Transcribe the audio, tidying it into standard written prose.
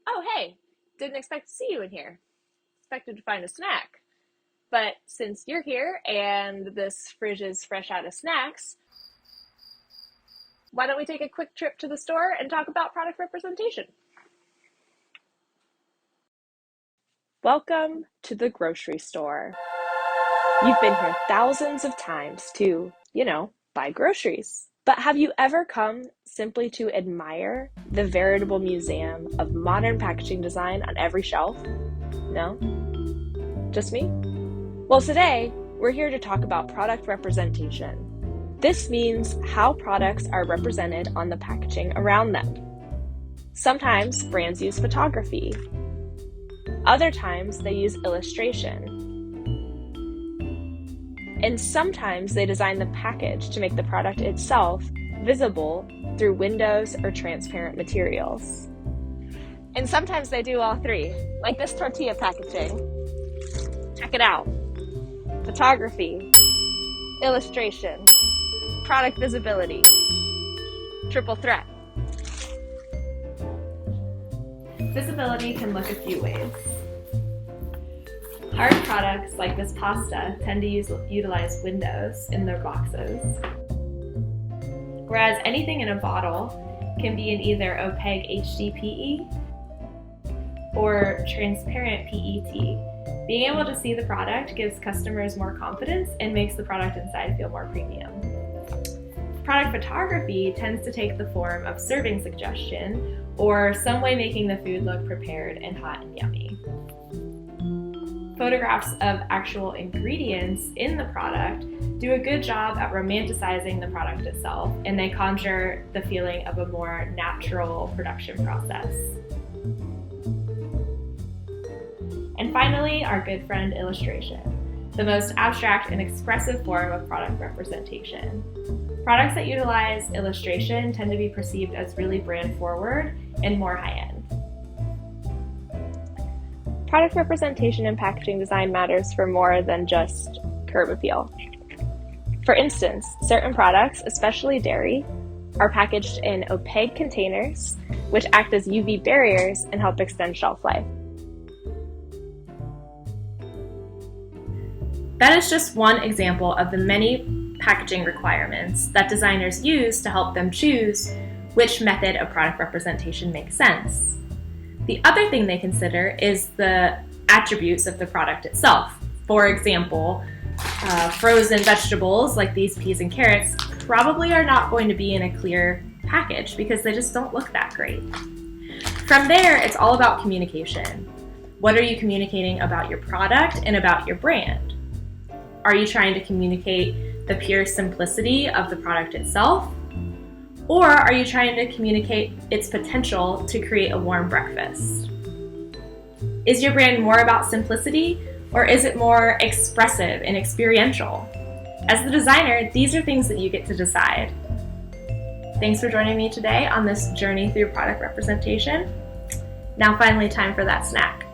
oh, hey, didn't expect to see you in here. Expected to find a snack. But since you're here and this fridge is fresh out of snacks, why don't we take a quick trip to the store and talk about product representation? Welcome to the grocery store. You've been here thousands of times to, buy groceries. But have you ever come simply to admire the veritable museum of modern packaging design on every shelf? No? Just me? Well, today, we're here to talk about product representation. This means how products are represented on the packaging around them. Sometimes brands use photography. Other times they use illustration. And sometimes they design the package to make the product itself visible through windows or transparent materials. And sometimes they do all three, like this tortilla packaging. Check it out. Photography, illustration, product visibility, triple threat. Visibility can look a few ways. Hard products like this pasta tend to utilize windows in their boxes, whereas anything in a bottle can be in either opaque HDPE or transparent PET. Being able to see the product gives customers more confidence and makes the product inside feel more premium. Product photography tends to take the form of serving suggestion or some way making the food look prepared and hot and yummy. Photographs of actual ingredients in the product do a good job at romanticizing the product itself, and they conjure the feeling of a more natural production process. And finally, our good friend illustration, the most abstract and expressive form of product representation. Products that utilize illustration tend to be perceived as really brand forward and more high-end. Product representation in packaging design matters for more than just curb appeal. For instance, certain products, especially dairy, are packaged in opaque containers, which act as UV barriers and help extend shelf life. That is just one example of the many packaging requirements that designers use to help them choose which method of product representation makes sense. The other thing they consider is the attributes of the product itself. For example, frozen vegetables like these peas and carrots probably are not going to be in a clear package because they just don't look that great. From there, it's all about communication. What are you communicating about your product and about your brand? Are you trying to communicate the pure simplicity of the product itself? Or are you trying to communicate its potential to create a warm breakfast? Is your brand more about simplicity, or is it more expressive and experiential? As the designer, these are things that you get to decide. Thanks for joining me today on this journey through product representation. Now finally, time for that snack.